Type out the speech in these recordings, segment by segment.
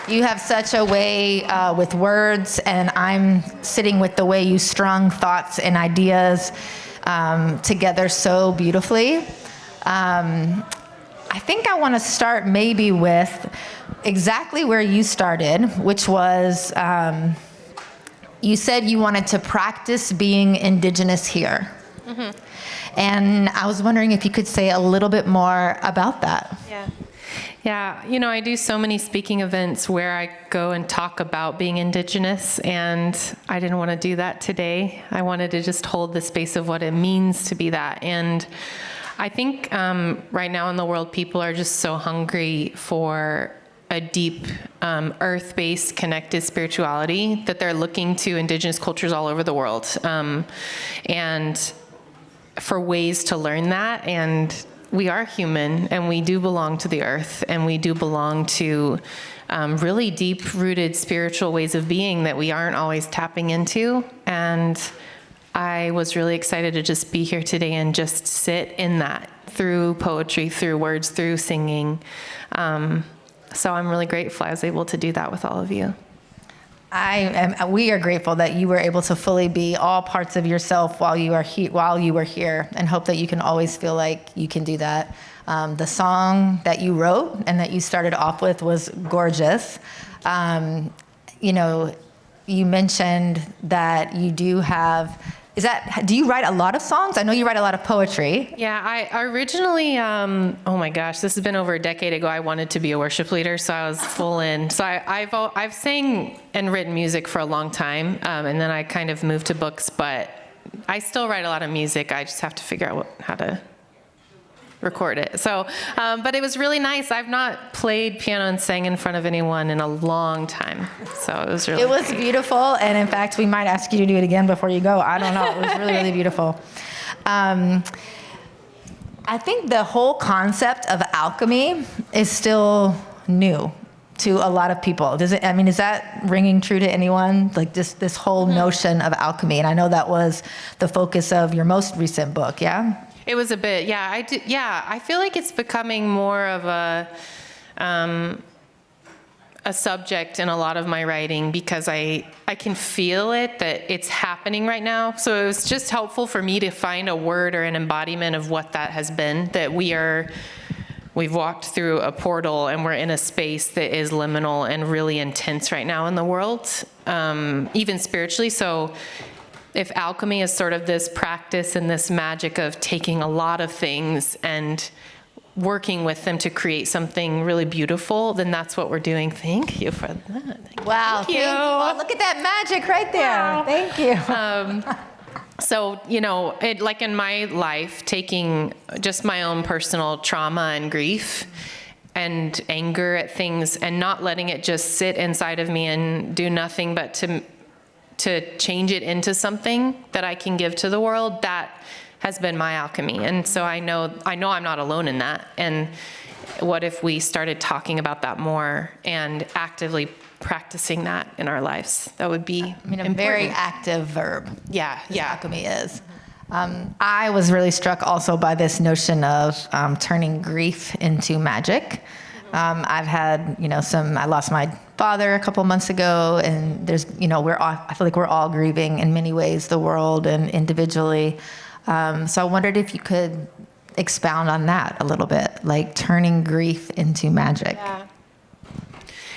You have such a way with words, and I'm sitting with the way you strung thoughts and ideas together so beautifully. I think I want to start maybe with exactly where you started, which was you said you wanted to practice being Indigenous here. Mm-hmm. And I was wondering if you could say a little bit more about that. Yeah, you know, I do so many speaking events where I go and talk about being Indigenous, and I didn't want to do that today. I wanted to just hold the space of what it means to be that. And I think right now in the world, people are just so hungry for a deep, earth-based, connected spirituality that they're looking to Indigenous cultures all over the world. And for ways to learn that, and we are human, and we do belong to the earth, and we do belong to really deep-rooted spiritual ways of being that we aren't always tapping into. And I was really excited to just be here today and just sit in that through poetry, through words, through singing. So I'm really grateful I was able to do that with all of you. We are grateful that you were able to fully be all parts of yourself while you were here, and hope that you can always feel like you can do that. The song that you wrote and that you started off with was gorgeous. You know, you mentioned that you do have. Do you write a lot of songs? I know you write a lot of poetry. Yeah, I originally, oh my gosh, this has been over a decade ago. I wanted to be a worship leader, so I was full in. So I've sang and written music for a long time, and then I kind of moved to books, but I still write a lot of music. I just have to figure out how to record it. So, but it was really nice. I've not played piano and sang in front of anyone in a long time. So it was beautiful. And in fact, we might ask you to do it again before you go. I don't know. It was really, really beautiful. I think the whole concept of alchemy is still new to a lot of people. Is that ringing true to anyone? Like this whole notion of alchemy. And I know that was the focus of your most recent book. Yeah. It was a bit, yeah. I feel like it's becoming more of a subject in a lot of my writing, because I can feel it, that it's happening right now. So it was just helpful for me to find a word or an embodiment of what that has been, that we've walked through a portal and we're in a space that is liminal and really intense right now in the world, even spiritually. So if alchemy is sort of this practice and this magic of taking a lot of things and working with them to create something really beautiful, then that's what we're doing. Thank you for that. Wow, thank you. Oh, look at that magic right there. Wow. Thank you. So, you know, like in my life, taking just my own personal trauma and grief and anger at things and not letting it just sit inside of me and do nothing but to change it into something that I can give to the world, that has been my alchemy. And so I know I'm not alone in that. And what if we started talking about that more and actively practicing that in our lives? That would be a very active verb. Yeah. Alchemy is. I was really struck also by this notion of turning grief into magic. I've had, I lost my father a couple months ago, and there's, I feel like we're all grieving in many ways, the world and individually. So I wondered if you could expound on that a little bit, like turning grief into magic. Yeah.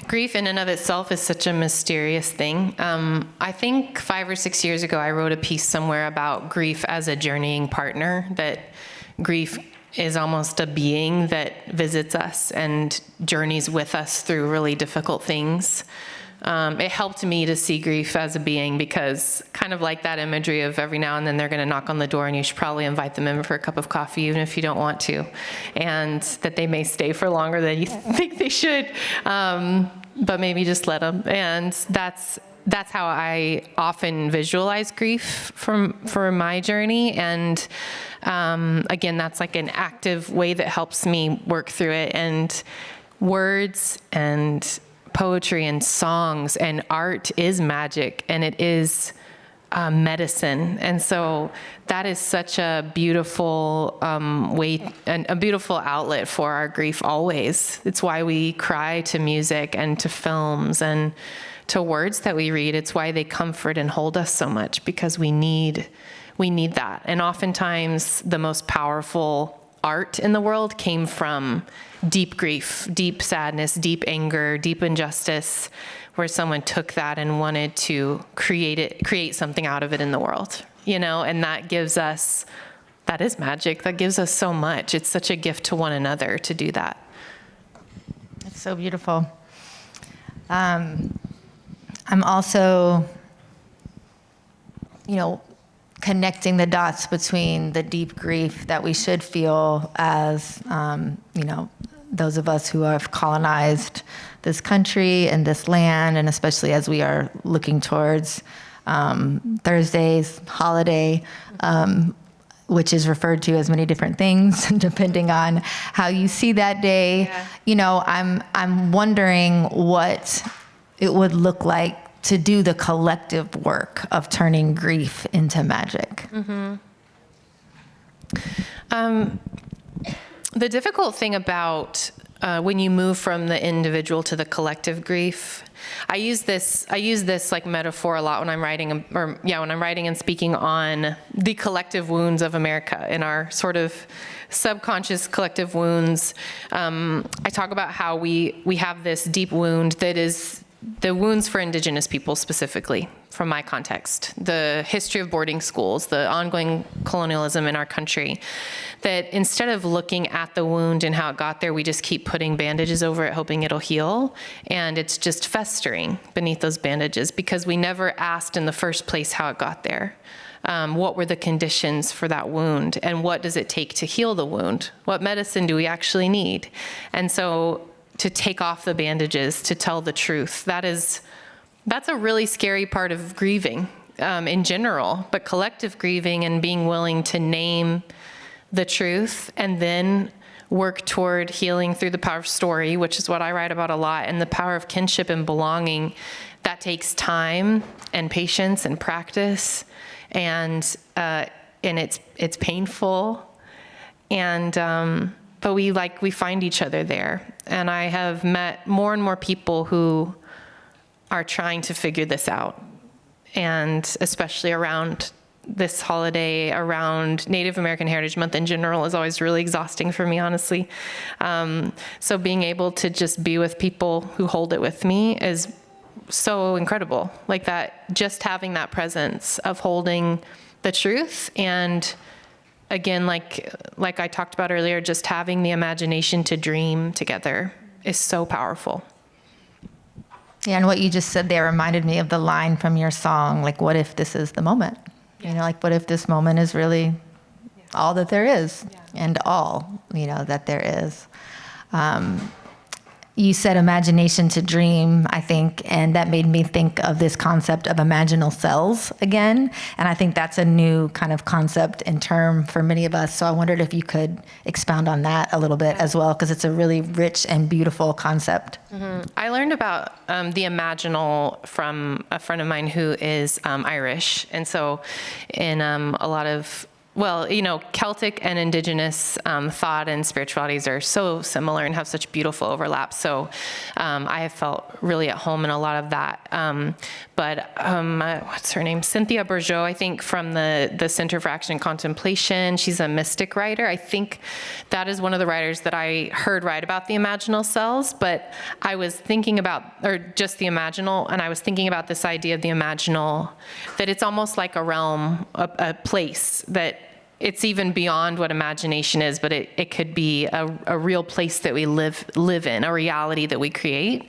Grief in and of itself is such a mysterious thing. I think 5 or 6 years ago, I wrote a piece somewhere about grief as a journeying partner, that grief is almost a being that visits us and journeys with us through really difficult things. It helped me to see grief as a being, because kind of like that imagery of every now and then they're going to knock on the door and you should probably invite them in for a cup of coffee, even if you don't want to, and that they may stay for longer than you think they should, but maybe just let them. And that's how I often visualize grief for my journey. And again, that's like an active way that helps me work through it. And words and poetry and songs and art is magic, and it is medicine. And so that is such a beautiful way, and a beautiful outlet for our grief always. It's why we cry to music and to films and to words that we read. It's why they comfort and hold us so much, because we need that. And oftentimes the most powerful art in the world came from deep grief, deep sadness, deep anger, deep injustice, where someone took that and wanted to create something out of it in the world, and that is magic. That gives us so much. It's such a gift to one another to do that. It's so beautiful. I'm also, connecting the dots between the deep grief that we should feel as, those of us who have colonized this country and this land, and especially as we are looking towards Thursday's holiday, which is referred to as many different things depending on how you see that day. Yeah. I'm wondering what it would look like to do the collective work of turning grief into magic. Mm-hmm. The difficult thing about when you move from the individual to the collective grief, I use this like metaphor a lot when I'm writing, when I'm writing and speaking on the collective wounds of America and our sort of subconscious collective wounds. I talk about how we have this deep wound that is the wounds for Indigenous people specifically, from my context, the history of boarding schools, the ongoing colonialism in our country, that instead of looking at the wound and how it got there, we just keep putting bandages over it, hoping it'll heal. And it's just festering beneath those bandages because we never asked in the first place how it got there. What were the conditions for that wound? And what does it take to heal the wound? What medicine do we actually need? And so to take off the bandages, to tell the truth, that's a really scary part of grieving in general, but collective grieving and being willing to name the truth and then work toward healing through the power of story, which is what I write about a lot, and the power of kinship and belonging. That takes time and patience and practice, and it's painful, but we find each other there. And I have met more and more people who are trying to figure this out, and especially around this holiday, around Native American Heritage Month in general, is always really exhausting for me, honestly. So being able to just be with people who hold it with me is so incredible. Like that, just having that presence of holding the truth, and again, like I talked about earlier, just having the imagination to dream together is so powerful. Yeah, and what you just said there reminded me of the line from your song, like, what if this is the moment? Like, what if this moment is really all that there is, and all, that there is. You said imagination to dream, I think, and that made me think of this concept of imaginal cells again. And I think that's a new kind of concept and term for many of us. So I wondered if you could expound on that a little bit as well, because it's a really rich and beautiful concept. Mm-hmm. I learned about the imaginal from a friend of mine who is Irish. And so in a lot of Celtic and Indigenous thought and spiritualities are so similar and have such beautiful overlaps. So I have felt really at home in a lot of that. But what's her name? Cynthia Bourgeault, I think, from the Center for Action and Contemplation. She's a mystic writer. I think that is one of the writers that I heard write about the imaginal cells. But I was thinking about, or just the imaginal, and I was thinking about this idea of the imaginal, that it's almost like a realm, a place that it's even beyond what imagination is, but it could be a real place that we live in, a reality that we create.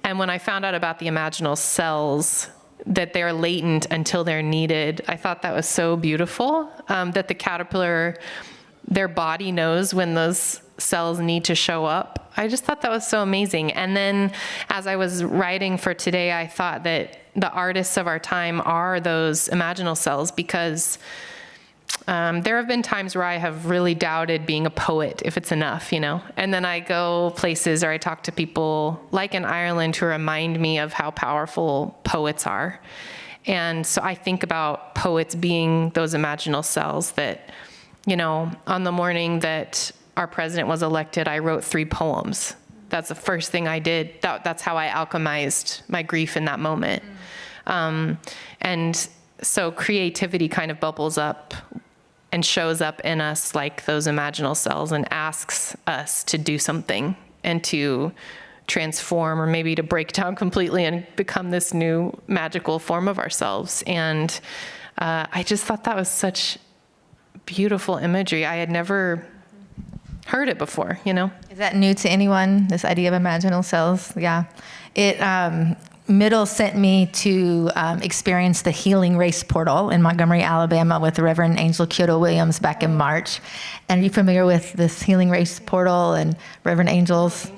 And when I found out about the imaginal cells, that they're latent until they're needed, I thought that was so beautiful, that the caterpillar, their body knows when those cells need to show up. I just thought that was so amazing. And then as I was writing for today, I thought that the artists of our time are those imaginal cells, because there have been times where I have really doubted being a poet, if it's enough, and then I go places or I talk to people like in Ireland who remind me of how powerful poets are. And so I think about poets being those imaginal cells that, on the morning that our president was elected, I wrote 3 poems. That's the first thing I did. That's how I alchemized my grief in that moment. And so creativity kind of bubbles up and shows up in us like those imaginal cells and asks us to do something and to transform, or maybe to break down completely and become this new magical form of ourselves. And I just thought that was such beautiful imagery. I had never heard it before, Is that new to anyone, this idea of imaginal cells? Yeah. Middle sent me to experience the Healing Race Portal in Montgomery, Alabama with Reverend Angel Kyoto Williams back in March. And are you familiar with this Healing Race Portal and Reverend Angels?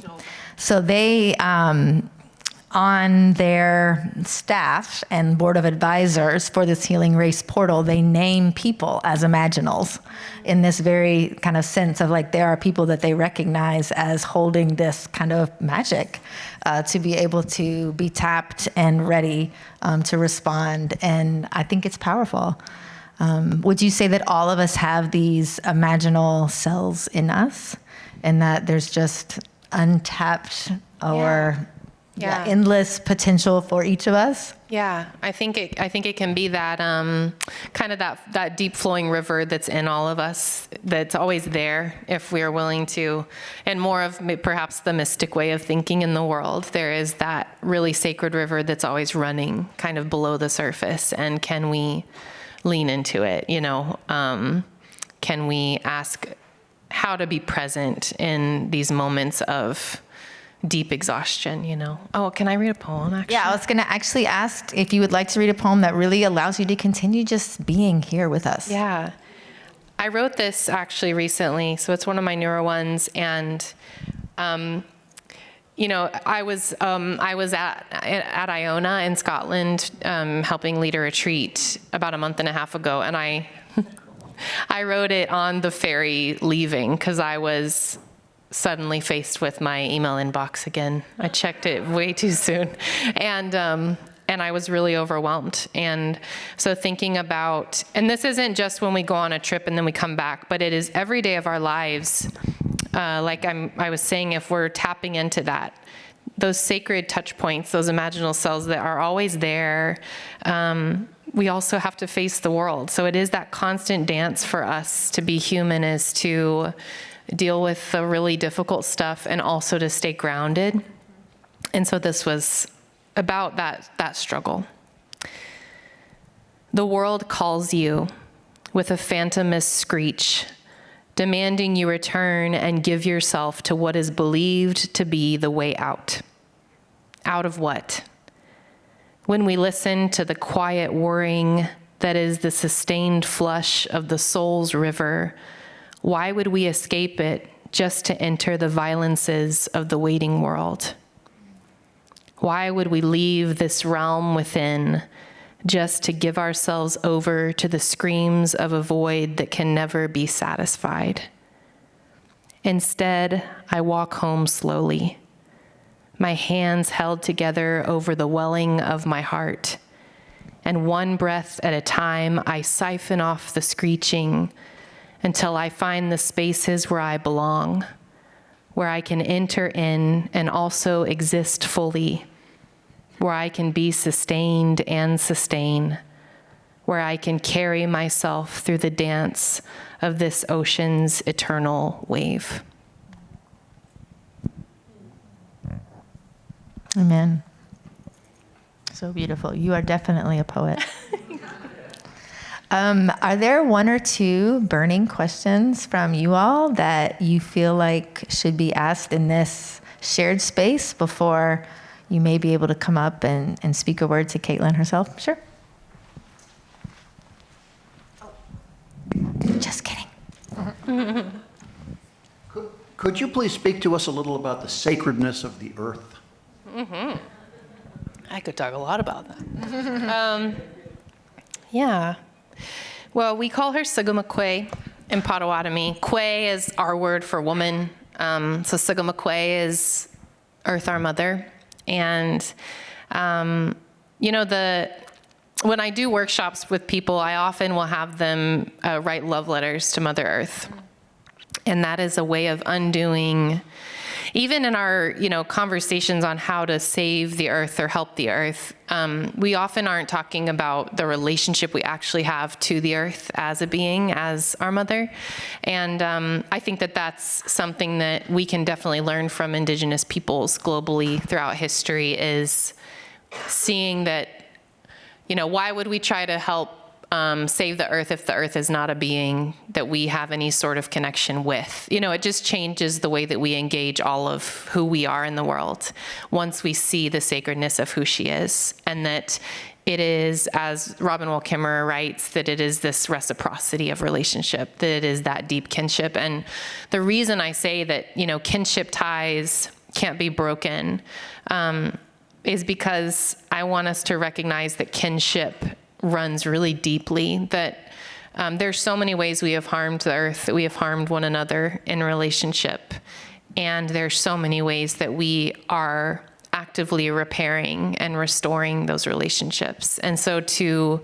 So they, on their staff and board of advisors for this Healing Race Portal, they name people as imaginals in this very kind of sense of like there are people that they recognize as holding this kind of magic to be able to be tapped and ready to respond. And I think it's powerful. Would you say that all of us have these imaginal cells in us and that there's just untapped or endless potential for each of us? Yeah, I think it can be that kind of that deep flowing river that's in all of us, that's always there if we are willing to, and more of perhaps the mystic way of thinking in the world. There is that really sacred river that's always running kind of below the surface, and can we lean into it? Can we ask how to be present in these moments of deep exhaustion, Oh, can I read a poem, actually? Yeah, I was going to actually ask if you would like to read a poem that really allows you to continue just being here with us. Yeah. I wrote this actually recently, so it's one of my newer ones, and I was at Iona in Scotland helping lead a retreat about a month and a half ago, and I wrote it on the ferry leaving because I was suddenly faced with my email inbox again. I checked it way too soon, and I was really overwhelmed. And so thinking about, and this isn't just when we go on a trip and then we come back, but it is every day of our lives. I was saying, if we're tapping into that, those sacred touch points, those imaginal cells that are always there, we also have to face the world. So it is that constant dance for us to be human, is to deal with the really difficult stuff and also to stay grounded. And so this was about that struggle. The world calls you with a phantomous screech, demanding you return and give yourself to what is believed to be the way out. Out of what? When we listen to the quiet whirring that is the sustained flush of the soul's river, why would we escape it just to enter the violences of the waiting world? Why would we leave this realm within just to give ourselves over to the screams of a void that can never be satisfied? Instead, I walk home slowly, my hands held together over the welling of my heart, and one breath at a time, I siphon off the screeching until I find the spaces where I belong, where I can enter in and also exist fully, where I can be sustained and sustain, where I can carry myself through the dance of this ocean's eternal wave. Amen. So beautiful. You are definitely a poet. Are there one or two burning questions from you all that you feel like should be asked in this shared space before you may be able to come up and speak a word to Kaitlin herself? Sure. Just kidding. Could you please speak to us a little about the sacredness of the earth? Mm-hmm. I could talk a lot about that. Yeah. Well, we call her Sigamakwe in Potawatomi. Kwe is our word for woman. So Sigamakwe is Earth, our mother. And, when I do workshops with people, I often will have them write love letters to Mother Earth. And that is a way of undoing, even in our, conversations on how to save the earth or help the earth, we often aren't talking about the relationship we actually have to the earth as a being, as our mother. And I think that that's something that we can definitely learn from Indigenous peoples globally throughout history, is seeing that, why would we try to help save the earth if the earth is not a being that we have any sort of connection with? It just changes the way that we engage all of who we are in the world once we see the sacredness of who she is, and that it is, as Robin Wall Kimmerer writes, that it is this reciprocity of relationship, that it is that deep kinship. And the reason I say that, kinship ties can't be broken is because I want us to recognize that kinship runs really deeply, that there's so many ways we have harmed the earth, that we have harmed one another in relationship. And there's so many ways that we are actively repairing and restoring those relationships. And so to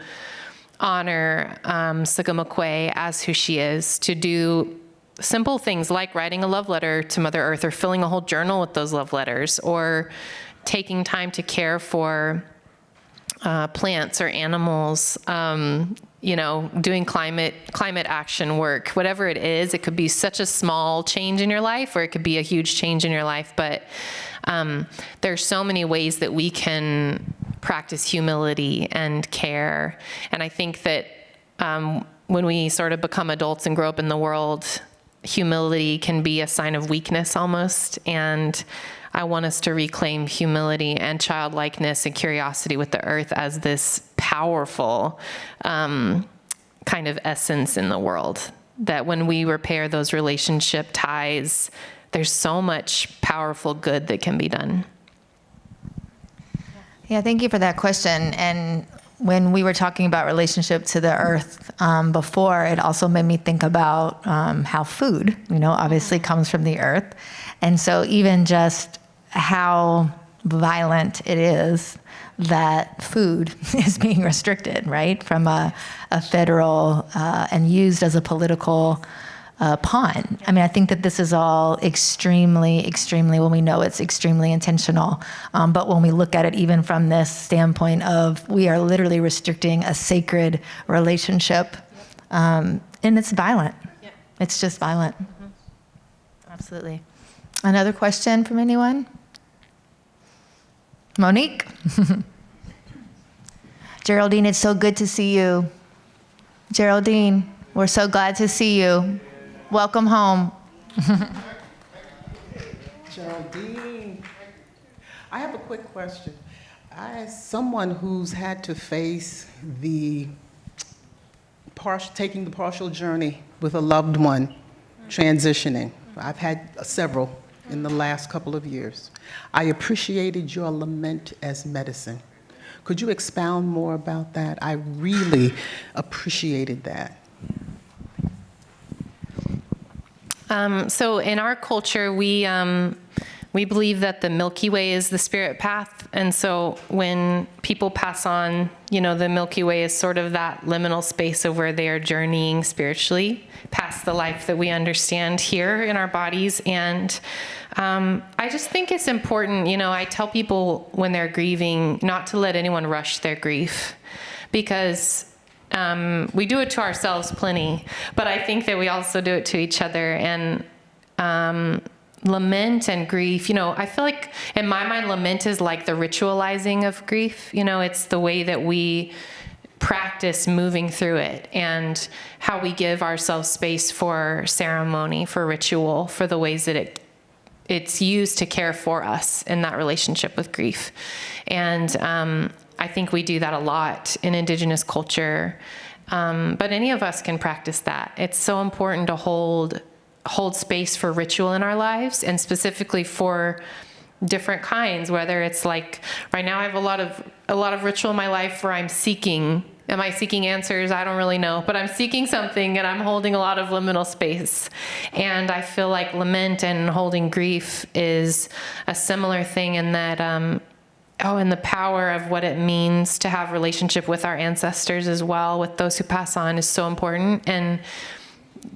honor Sagamakwe as who she is, to do simple things like writing a love letter to Mother Earth, or filling a whole journal with those love letters, or taking time to care for plants or animals, doing climate action work, whatever it is. It could be such a small change in your life, or it could be a huge change in your life. But there's so many ways that we can practice humility and care. And I think that when we sort of become adults and grow up in the world, humility can be a sign of weakness almost. And I want us to reclaim humility and childlikeness and curiosity with the earth as this powerful kind of essence in the world. That when we repair those relationship ties, there's so much powerful good that can be done. Yeah, thank you for that question. And when we were talking about relationship to the earth before, it also made me think about how food, obviously comes from the earth. And so even just how violent it is that food is being restricted, right, from a federal and used as a political pawn. I mean, I think that this is all extremely, well, we know it's extremely intentional. But when we look at it even from this standpoint of we are literally restricting a sacred relationship, and it's violent. Yep. It's just violent. Mm-hmm. Absolutely. Another question from anyone? Monique? Geraldine, it's so good to see you. Geraldine, we're so glad to see you. Welcome home. Geraldine, I have a quick question. As someone who's had to face taking the partial journey with a loved one transitioning, I've had several in the last couple of years. I appreciated your lament as medicine. Could you expound more about that? I really appreciated that. So in our culture, we believe that the Milky Way is the spirit path. And so when people pass on, the Milky Way is sort of that liminal space of where they are journeying spiritually past the life that we understand here in our bodies. And I just think it's important, I tell people when they're grieving not to let anyone rush their grief, because we do it to ourselves plenty, but I think that we also do it to each other. And lament and grief, I feel like in my mind, lament is like the ritualizing of grief. It's the way that we practice moving through it, and how we give ourselves space for ceremony, for ritual, for the ways that it's used to care for us in that relationship with grief. And I think we do that a lot in Indigenous culture, but any of us can practice that. It's so important to hold space for ritual in our lives, and specifically for different kinds, whether it's like right now I have a lot of ritual in my life where I'm seeking. Am I seeking answers? I don't really know, but I'm seeking something, and I'm holding a lot of liminal space. And I feel like lament and holding grief is a similar thing, in that Oh, and the power of what it means to have relationship with our ancestors as well, with those who pass on, is so important. And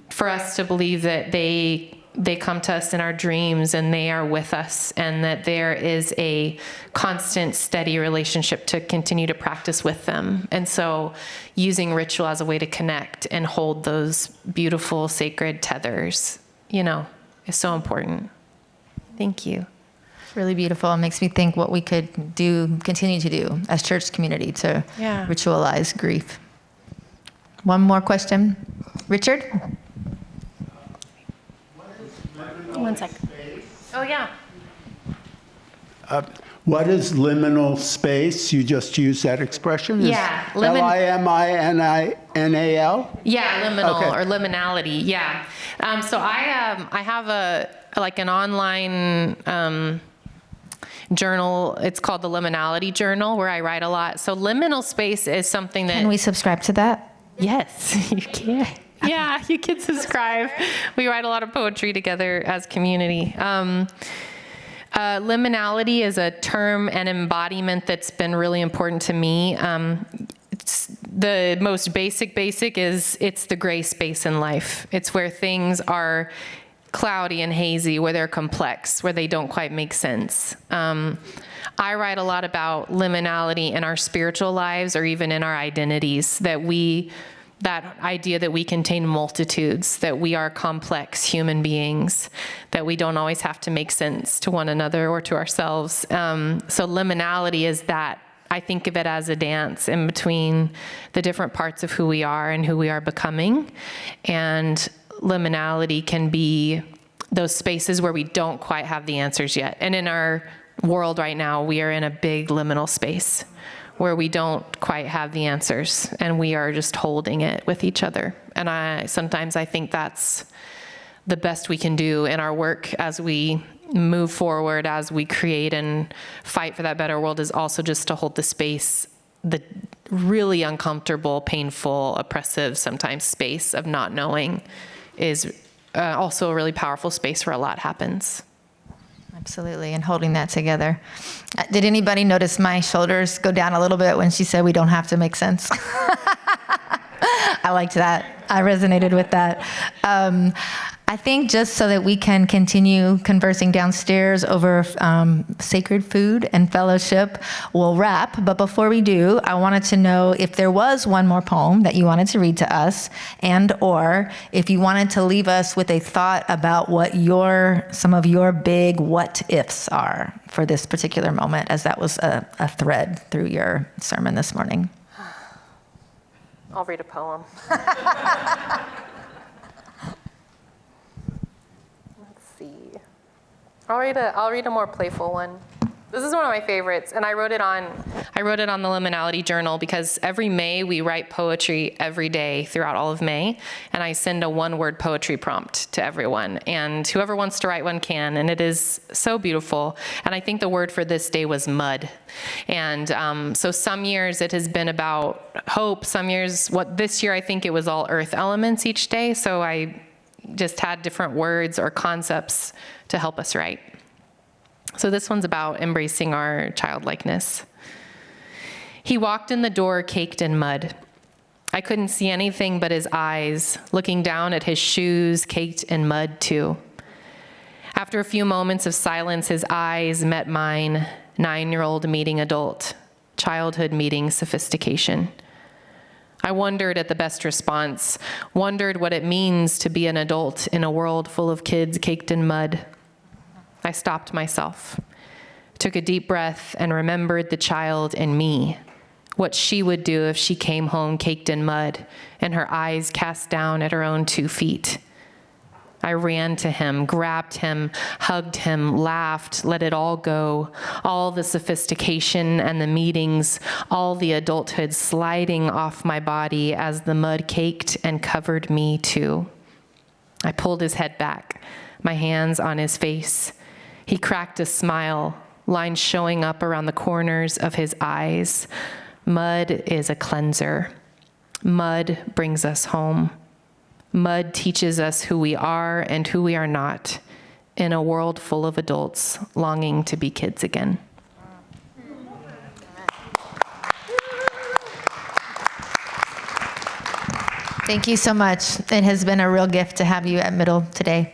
for us to believe that they come to us in our dreams and they are with us, and that there is a constant, steady relationship to continue to practice with them. And so using ritual as a way to connect and hold those beautiful, sacred tethers, is so important. Thank you. Really beautiful. It makes me think what we could continue to do as church community to ritualize grief. One more question. Richard? One sec. Oh, yeah. What is liminal space? You just used that expression? Yeah, Liminal? Yeah, liminal Okay. or liminality. Yeah. So I have an online journal. It's called the Liminality Journal, where I write a lot. So liminal space is something that. Can we subscribe to that? Yes, you can. Yeah, you can subscribe. We write a lot of poetry together as community. Liminality is a term and embodiment that's been really important to me. It's the most basic is it's the gray space in life. It's where things are cloudy and hazy, where they're complex, where they don't quite make sense. I write a lot about liminality in our spiritual lives, or even in our identities, that idea that we contain multitudes, that we are complex human beings, that we don't always have to make sense to one another or to ourselves. So liminality is that. I think of it as a dance in between the different parts of who we are and who we are becoming. And liminality can be those spaces where we don't quite have the answers yet. And in our world right now, we are in a big liminal space where we don't quite have the answers, and we are just holding it with each other. And sometimes I think that's the best we can do in our work as we move forward, as we create and fight for that better world, is also just to hold the space, the really uncomfortable, painful, oppressive, sometimes space of not knowing is also a really powerful space where a lot happens. Absolutely, and holding that together. Did anybody notice my shoulders go down a little bit when she said we don't have to make sense? I liked that. I resonated with that. I think just so that we can continue conversing downstairs over sacred food and fellowship, we'll wrap. But before we do, I wanted to know if there was one more poem that you wanted to read to us, and or if you wanted to leave us with a thought about what some of your big what ifs are for this particular moment, as that was a thread through your sermon this morning. I'll read a poem. I'll read a more playful one. This is one of my favorites, and I wrote it on the Liminality Journal because every May we write poetry every day throughout all of May, and I send a one-word poetry prompt to everyone, and whoever wants to write one can, and it is so beautiful. And I think the word for this day was mud. And so some years it has been about hope. Some years, this year I think it was all earth elements each day. So I just had different words or concepts to help us write. So this one's about embracing our childlikeness. He walked in the door caked in mud. I couldn't see anything but his eyes, looking down at his shoes caked in mud too. After a few moments of silence, his eyes met mine, 9-year-old meeting adult, childhood meeting sophistication. I wondered at the best response, wondered what it means to be an adult in a world full of kids caked in mud. I stopped myself, took a deep breath, and remembered the child in me, what she would do if she came home caked in mud and her eyes cast down at her own 2 feet. I ran to him, grabbed him, hugged him, laughed, let it all go, all the sophistication and the meetings, all the adulthood sliding off my body as the mud caked and covered me too. I pulled his head back, my hands on his face. He cracked a smile, lines showing up around the corners of his eyes. Mud is a cleanser. Mud brings us home. Mud teaches us who we are and who we are not in a world full of adults longing to be kids again. Thank you so much. It has been a real gift to have you at Middle today.